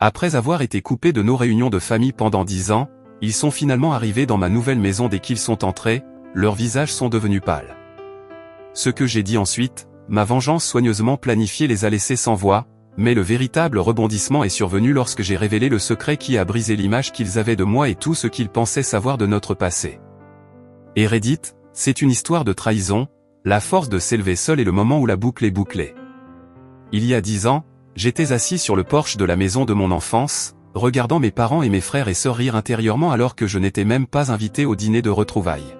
Après avoir été coupés de nos réunions de famille pendant 10 ans, ils sont finalement arrivés dans ma nouvelle maison dès qu'ils sont entrés, leurs visages sont devenus pâles. Ce que j'ai dit ensuite, ma vengeance soigneusement planifiée les a laissés sans voix, mais le véritable rebondissement est survenu lorsque j'ai révélé le secret qui a brisé l'image qu'ils avaient de moi et tout ce qu'ils pensaient savoir de notre passé. Et Reddit, c'est une histoire de trahison, la force de s'élever seul et le moment où la boucle est bouclée. Il y a 10 ans, j'étais assis sur le porche de la maison de mon enfance, regardant mes parents et mes frères et sœurs rire intérieurement alors que je n'étais même pas invité au dîner de retrouvailles.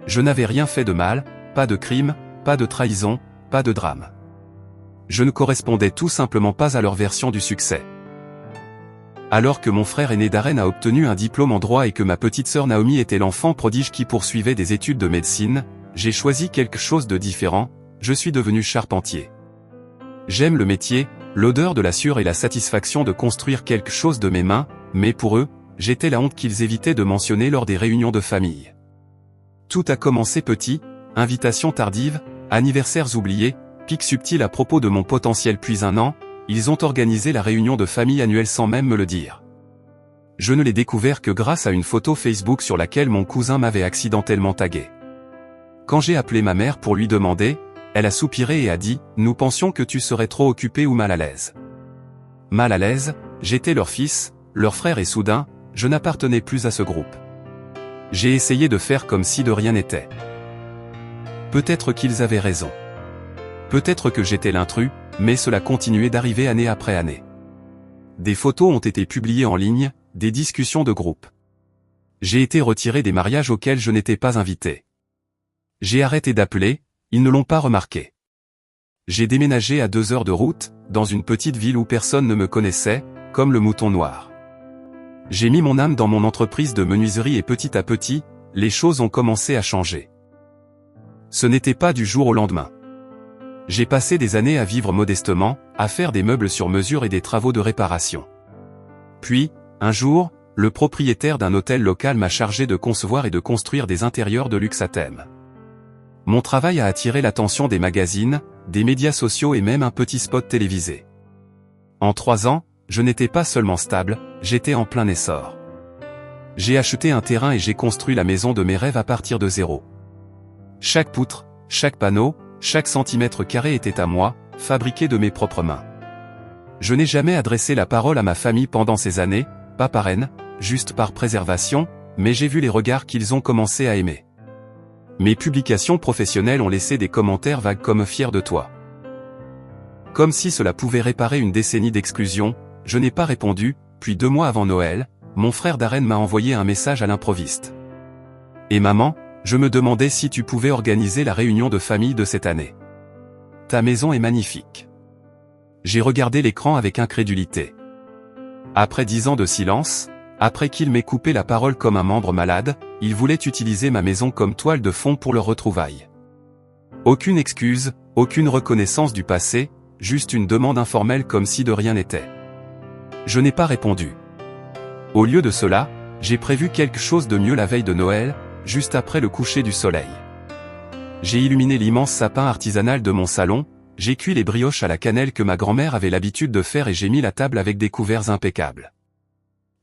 Je n'avais rien fait de mal, pas de crime, pas de trahison, pas de drame. Je ne correspondais tout simplement pas à leur version du succès. Alors que mon frère aîné Darren a obtenu un diplôme en droit et que ma petite sœur Naomi était l'enfant prodige qui poursuivait des études de médecine, j'ai choisi quelque chose de différent, je suis devenu charpentier. J'aime le métier, l'odeur de la sueur et la satisfaction de construire quelque chose de mes mains, mais pour eux, j'étais la honte qu'ils évitaient de mentionner lors des réunions de famille. Tout a commencé petit, invitations tardives, anniversaires oubliés, pics subtils à propos de mon potentiel puis un an, ils ont organisé la réunion de famille annuelle sans même me le dire. Je ne l'ai découvert que grâce à une photo Facebook sur laquelle mon cousin m'avait accidentellement tagué. Quand j'ai appelé ma mère pour lui demander, elle a soupiré et a dit « Nous pensions que tu serais trop occupé ou mal à l'aise ». Mal à l'aise, j'étais leur fils, leur frère et soudain, je n'appartenais plus à ce groupe. J'ai essayé de faire comme si de rien n'était. Peut-être qu'ils avaient raison. Peut-être que j'étais l'intrus, mais cela continuait d'arriver année après année. Des photos ont été publiées en ligne, des discussions de groupe. J'ai été retiré des mariages auxquels je n'étais pas invité. J'ai arrêté d'appeler, ils ne l'ont pas remarqué. J'ai déménagé à 2 heures de route, dans une petite ville où personne ne me connaissait, comme le mouton noir. J'ai mis mon âme dans mon entreprise de menuiserie et petit à petit, les choses ont commencé à changer. Ce n'était pas du jour au lendemain. J'ai passé des années à vivre modestement, à faire des meubles sur mesure et des travaux de réparation. Puis, un jour, le propriétaire d'un hôtel local m'a chargé de concevoir et de construire des intérieurs de luxe à thème. Mon travail a attiré l'attention des magazines, des médias sociaux et même un petit spot télévisé. En 3 ans, je n'étais pas seulement stable, j'étais en plein essor. J'ai acheté un terrain et j'ai construit la maison de mes rêves à partir de zéro. Chaque poutre, chaque panneau, chaque centimètre carré était à moi, fabriqué de mes propres mains. Je n'ai jamais adressé la parole à ma famille pendant ces années, pas par haine, juste par préservation, mais j'ai vu les regards qu'ils ont commencé à aimer. Mes publications professionnelles ont laissé des commentaires vagues comme « fier de toi ». Comme si cela pouvait réparer une décennie d'exclusion, je n'ai pas répondu, puis 2 mois avant Noël, mon frère Darren m'a envoyé un message à l'improviste. « Et maman, je me demandais si tu pouvais organiser la réunion de famille de cette année. Ta maison est magnifique. » J'ai regardé l'écran avec incrédulité. Après 10 ans de silence, après qu'il m'ait coupé la parole comme un membre malade, il voulait utiliser ma maison comme toile de fond pour leur retrouvaille. Aucune excuse, aucune reconnaissance du passé, juste une demande informelle comme si de rien n'était. Je n'ai pas répondu. Au lieu de cela, j'ai prévu quelque chose de mieux la veille de Noël, juste après le coucher du soleil. J'ai illuminé l'immense sapin artisanal de mon salon, j'ai cuit les brioches à la cannelle que ma grand-mère avait l'habitude de faire et j'ai mis la table avec des couverts impeccables.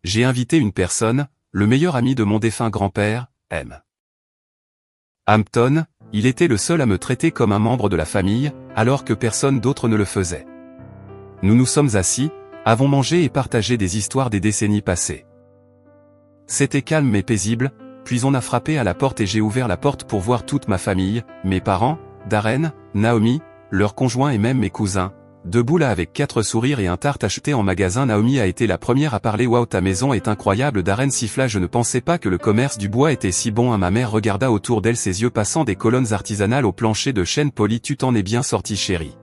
J'ai invité une personne, le meilleur ami de mon défunt grand-père, M. Hampton, il était le seul à me traiter comme un membre de la famille, alors que personne d'autre ne le faisait. Nous nous sommes assis, avons mangé et partagé des histoires des décennies passées. C'était calme mais paisible, puis on a frappé à la porte et j'ai ouvert la porte pour voir toute ma famille, mes parents, Darren, Naomi, leurs conjoints et même mes cousins. Debout là avec 4 sourires et un tarte acheté en magasin. Naomi a été la première à parler. « Waouh, ta maison est incroyable !» Darren siffla. « Je ne pensais pas que le commerce du bois était si bon. » Ma mère regarda autour d'elle, ses yeux passant des colonnes artisanales au plancher de chêne poli. « Tu t'en es bien sorti, chérie.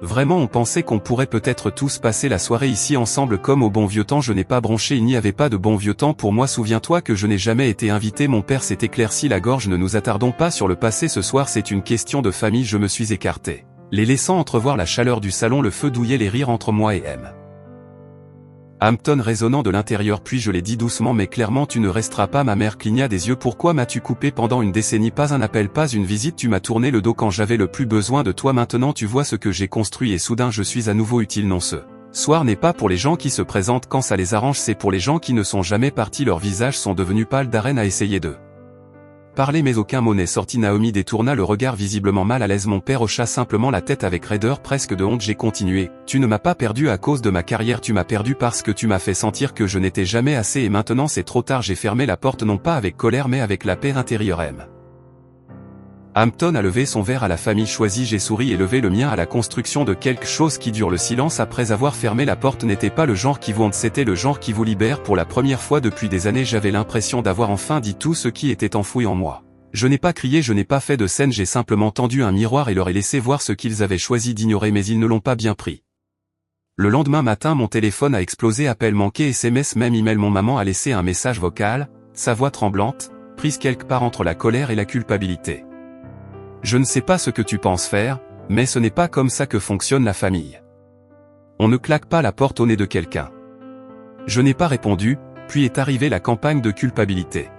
Vraiment, on pensait qu'on pourrait peut-être tous passer la soirée ici ensemble comme au bon vieux temps. » Je n'ai pas bronché, il n'y avait pas de bon vieux temps pour moi. Souviens-toi que je n'ai jamais été invité. Mon père s'est éclairci la gorge. Ne nous attardons pas sur le passé ce soir, c'est une question de famille. Je me suis écarté, les laissant entrevoir la chaleur du salon. Le feu douillait les rires entre moi et M. Hampton résonnant de l'intérieur. Puis je l'ai dit doucement mais clairement: « Tu ne resteras pas. » Ma mère cligna des yeux. « Pourquoi m'as-tu coupé pendant une décennie? Pas un appel, pas une visite. Tu m'as tourné le dos quand j'avais le plus besoin de toi. Maintenant tu vois ce que j'ai construit et soudain je suis à nouveau utile. » Non, ce Soir n'est pas pour les gens qui se présentent quand ça les arrange, c'est pour les gens qui ne sont jamais partis, leurs visages sont devenus pâles. Darren a essayé de parler mais aucun mot n'est sorti. Naomi détourna le regard visiblement mal à l'aise. Mon père hocha simplement la tête avec raideur, presque de honte. J'ai continué. Tu ne m'as pas perdu à cause de ma carrière, tu m'as perdu parce que tu m'as fait sentir que je n'étais jamais assez et maintenant c'est trop tard. J'ai fermé la porte non pas avec colère mais avec la paix intérieure. Hampton a levé son verre à la famille choisie. J'ai souri et levé le mien à la construction de quelque chose qui dure. Le silence après avoir fermé la porte n'était pas le genre qui vous hante, c'était le genre qui vous libère. Pour la première fois depuis des années, j'avais l'impression d'avoir enfin dit tout ce qui était enfoui en moi. Je n'ai pas crié, je n'ai pas fait de scène, j'ai simplement tendu un miroir et leur ai laissé voir ce qu'ils avaient choisi d'ignorer, mais ils ne l'ont pas bien pris. Le lendemain matin, mon téléphone a explosé, appel manqué, SMS, même email. Mon maman a laissé un message vocal, sa voix tremblante, prise quelque part entre la colère et la culpabilité. Je ne sais pas ce que tu penses faire, mais ce n'est pas comme ça que fonctionne la famille. On ne claque pas la porte au nez de quelqu'un. Je n'ai pas répondu, puis est arrivée la campagne de culpabilité.